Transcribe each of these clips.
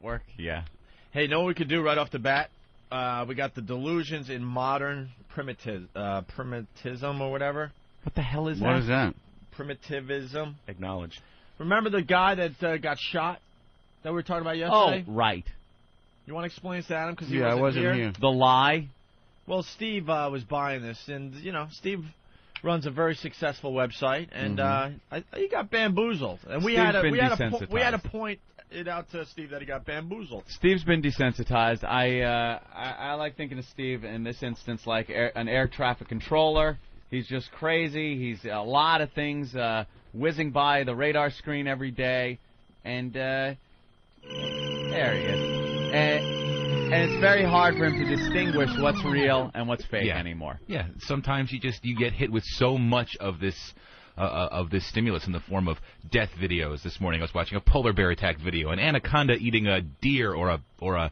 network. Yeah. Hey, you know what we could do right off the bat? We got the Delusions in modern primitivism or whatever. What the hell is that? What is that? Primitivism. Acknowledged. Remember the guy that got shot that we were talking about yesterday? Oh, right. You want to explain this to Adam? Because I wasn't here. The lie. Well, Steve was buying this, and, Steve runs a very successful website, and he got bamboozled. And we had to point it out to Steve that he got bamboozled. Steve's been desensitized. I like thinking of Steve in this instance like an air traffic controller. He's just crazy. He's a lot of things whizzing by the radar screen every day, and there he is. And it's very hard for him to distinguish what's real and what's fake anymore. Yeah, sometimes you get hit with so much of this stimulus in the form of death videos. This morning I was watching a polar bear attack video, an anaconda eating a deer or a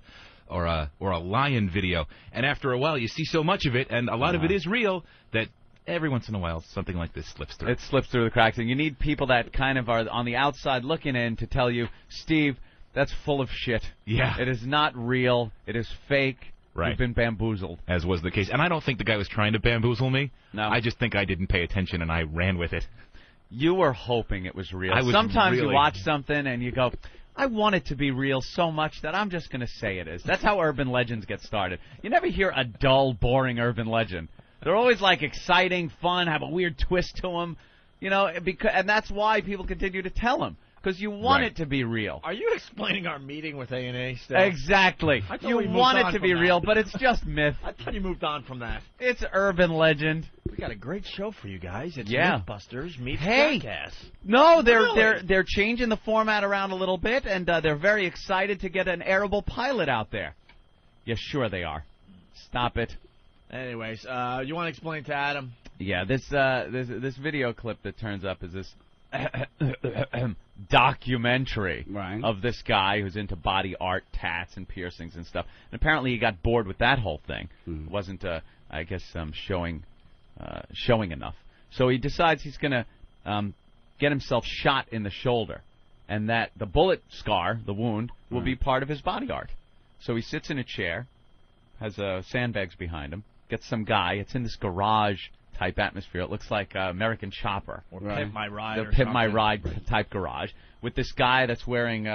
lion video, and after a while you see so much of it, and a lot of it is real, that every once in a while something like this slips through. It slips through the cracks, and you need people that kind of are on the outside looking in to tell you, Steve, that's full of shit. Yeah. It is not real. It is fake. Right. You've been bamboozled. As was the case. And I don't think the guy was trying to bamboozle me. No. I just think I didn't pay attention and I ran with it. You were hoping it was real. Sometimes you watch something and you go, I want it to be real so much that I'm just going to say it is. That's how urban legends get started. You never hear a dull, boring urban legend. They're always like exciting, fun, have a weird twist to them. And that's why people continue to them. Because you want it to be real. Are you explaining our meeting with A&A still? Exactly. You want it to be real, but it's just myth. I thought you moved on from that. It's urban legend. We got a great show for you guys. It's Mythbusters meets Jackass. No, they're changing the format around a little bit, and they're very excited to get an airable pilot out there. Yes, sure they are. Stop it. Anyways, you want to explain to Adam? Yeah, this video clip that turns up is this documentary of this guy who's into body art, tats, and piercings and stuff. And apparently he got bored with that whole thing. It wasn't, I guess, showing enough. So he decides he's going to get himself shot in the shoulder, and that the bullet scar, the wound, will be part of his body art. So he sits in a chair, has sandbags behind him, gets some guy. It's in this garage type atmosphere. It looks like American Chopper or Pimp My Ride, the Pimp My Ride type garage, with this guy that's wearing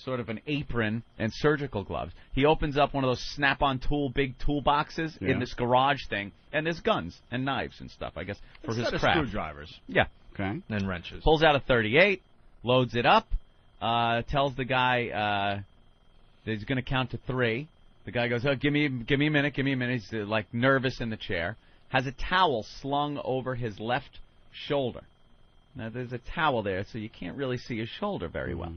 sort of an apron and surgical gloves. He opens up one of those snap-on big toolboxes in this garage thing, and there's guns and knives and stuff, I guess, for his craft. Screwdrivers. Yeah. Okay. And wrenches. Pulls out a .38, loads it up, tells the guy that he's going to count to 3. The guy goes, "Oh, give me a minute, give me a minute." He's like nervous in the chair. Has a towel slung over his left shoulder. Now, there's a towel there, so you can't really see his shoulder very well.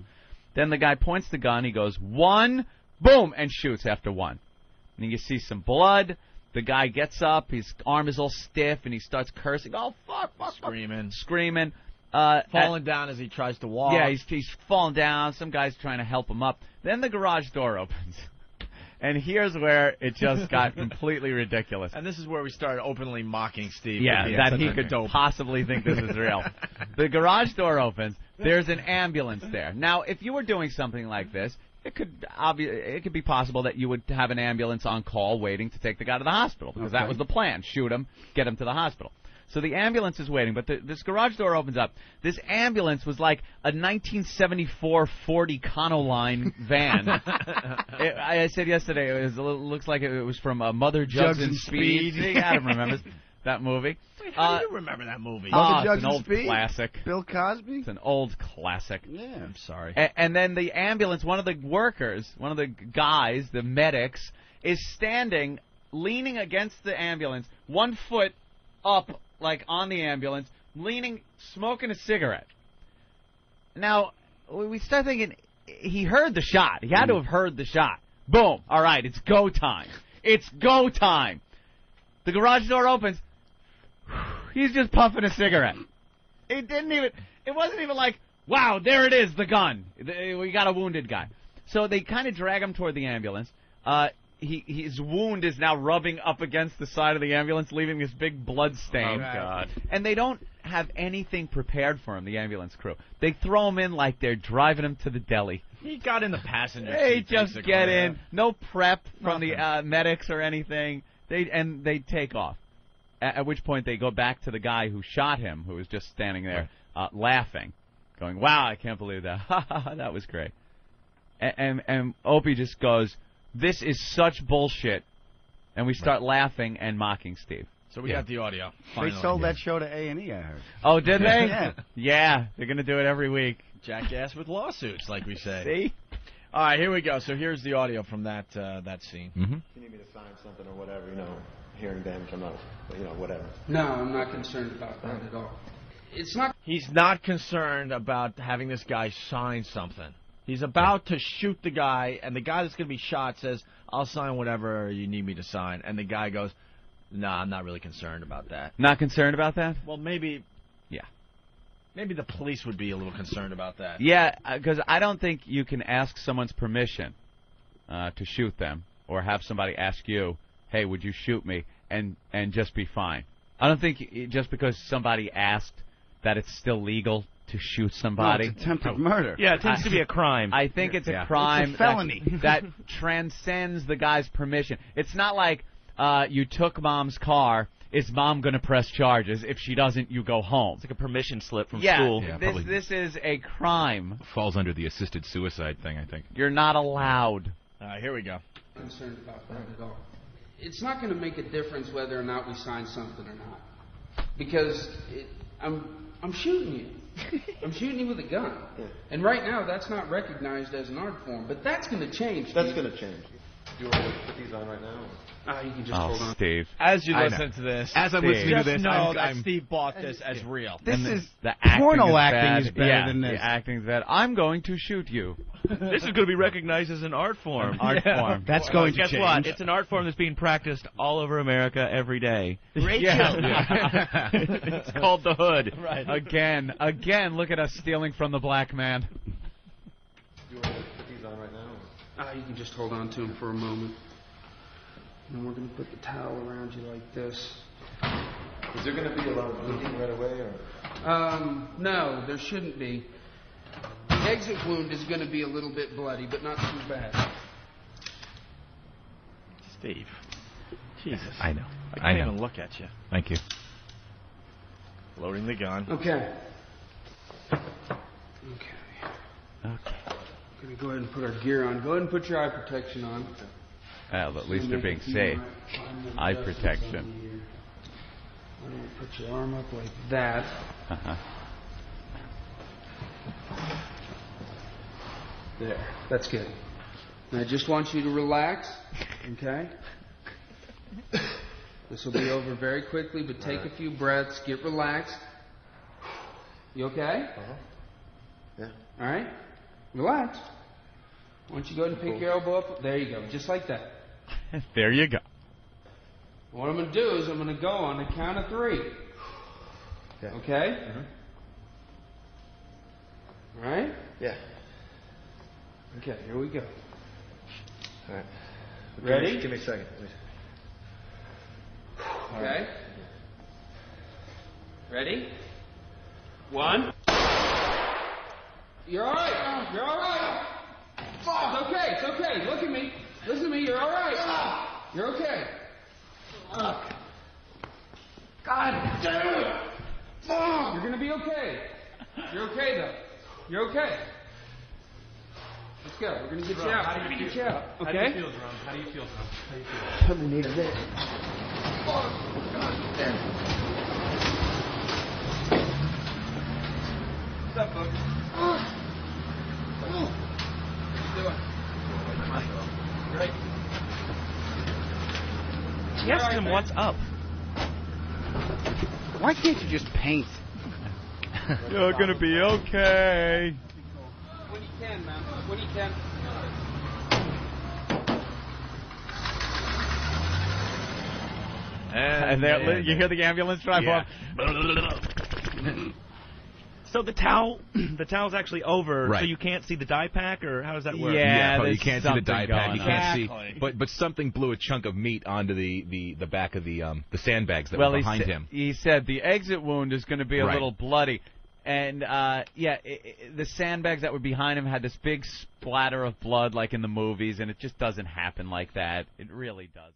Then the guy points the gun. He goes, 1, boom, and shoots after 1. And then you see some blood. The guy gets up. His arm is all stiff, and he starts cursing. Oh, fuck. Screaming. Falling down as he tries to walk. Yeah, he's falling down. Some guy's trying to help him up. Then the garage door opens. And here's where it just got completely ridiculous. And this is where we started openly mocking Steve. Yeah, that he could possibly think this is real. The garage door opens. There's an ambulance there. Now, if you were doing something like this, it could be possible that you would have an ambulance on call waiting to take the guy to the hospital, because that was the plan. Shoot him, get him to the hospital. So the ambulance is waiting, but this garage door opens up. This ambulance was like a 1974 Ford Econoline van. I said yesterday, it looks like it was from Mother Jugs and Speed. See, Adam remembers that movie. Wait, how do you remember that movie? Mother Jugs it's an old Speed? classic. Bill Cosby? It's an old classic. Yeah. I'm sorry. And then the ambulance, one of the workers, one of the guys, the medics, is standing, leaning against the ambulance, 1 foot up, like on the ambulance, leaning, smoking a cigarette. Now, we start thinking, he heard the shot. He had to have heard the shot. Boom. All right, it's go time. It's go time. The garage door opens. He's just puffing a cigarette. It wasn't even like, wow, there it is, the gun. We got a wounded guy. So they kind of drag him toward the ambulance. His wound is now rubbing up against the side of the ambulance, leaving this big blood stain. Oh, God. And they don't have anything prepared for him, the ambulance crew. They throw him in like they're driving him to the deli. He got in the passenger They seat. just basically. get in. No prep from the medics or anything. They take off. At which point they go back to the guy who shot him, who was just standing there laughing, going, "Wow, I can't believe that. That was great." And Opie just goes, "This is such bullshit," and we start laughing and mocking Steve. So we got the audio. Finally. They sold that show to A&E, I heard. Oh, did they? Yeah. Yeah, they're gonna do it every week. Jackass with lawsuits, like we say. See? All right, here we go. So here's the audio from that scene. Mm-hmm. If you need me to sign something or whatever, hearing damage, I'm not, whatever. No, I'm not concerned about that at all. It's not. He's not concerned about having this guy sign something. He's about to shoot the guy, and the guy that's going to be shot says, "I'll sign whatever you need me to sign." And the guy goes, "No, I'm not really concerned about that." Not concerned about that? Well, maybe. Yeah. Maybe the police would be a little concerned about that. Yeah, because I don't think you can ask someone's permission to shoot them, or have somebody ask you, "Hey, would you shoot me?" and just be fine. I don't think just because somebody asked that it's still legal to shoot somebody. No, it's attempted murder. Yeah, it tends to be a crime. I think it's a crime. It's a felony. that transcends the guy's permission. It's not like you took Mom's car. Is Mom going to press charges? If she doesn't, you go home. It's like a permission slip from school. Yeah, this is a crime. Falls under the assisted suicide thing, I think. You're not allowed. All right, here we go. Concerned about that at all. It's not going to make a difference whether or not we sign something or not, because I'm shooting you. I'm shooting you with a gun, and right now that's not recognized as an art form. But that's going to change. That's going to change. Do you want me to put these on right now? You can just hold on. Steve. As you I listen to this, As I'm listening to just this, know that I'm Steve bought this as real. This is The acting porno is acting bad. is better than this. The acting's bad. I'm going to shoot you. This is going to be recognized as an art form. Art form. That's going to Guess change. what? It's an art form that's being practiced all over America every day. It's called the hood. Right. Again, look at us stealing from the black man. Do you want me to put these on right now? You can just hold on to him for a moment. And we're going to put the towel around you like this. Is there going to be a lot of bleeding right away, or? No, there shouldn't be. The exit wound is going to be a little bit bloody, but not too bad. Steve. Jesus. I know. I can't even look at you. Thank you. Loading the gun. Okay. I'm going to go ahead and put our gear on. Go ahead and put your eye protection on. Well, at least they're being safe. Eye protection. I'm going to put your arm up like that. There. That's good. Now I just want you to relax, okay? This will be over very quickly, but take a few breaths. Get relaxed. You okay? Yeah. All right? Relax. Why don't you go ahead and pick your elbow up? There you go. Just like that. There you go. What I'm going to do is I'm going to go on the count of 3. Yeah. Okay? All right? Yeah. Okay, here we go. All right. Ready? Give me a second. Okay? Ready? 1. You're all right. You're all right. It's okay. It's okay. Look at me. Listen to me. You're all right. You're okay. God damn it. You're going to be okay. You're okay, though. You're okay. Let's go. We're going to get you out. We're going to get you out. Okay? How do you feel, Drum? How do you feel, Drum? How do you feel? Somebody needed this. God damn it. What's up, folks? What you doing? Right. He asked him what's up. Why can't you just paint? You're going to be okay. When you can, man. When you can. And there, you hear the ambulance drive off. So the towel's actually over, Right. so you can't see the dye pack, or how does that work? Yeah, but you there's can't see the dye something pack. You going can't on. see, but something blew a chunk of meat onto the back of the sandbags that Well, were behind him. he said the exit wound is going to be a Right. little bloody. And, the sandbags that were behind him had this big splatter of blood like in the movies, and it just doesn't happen like that. It really doesn't.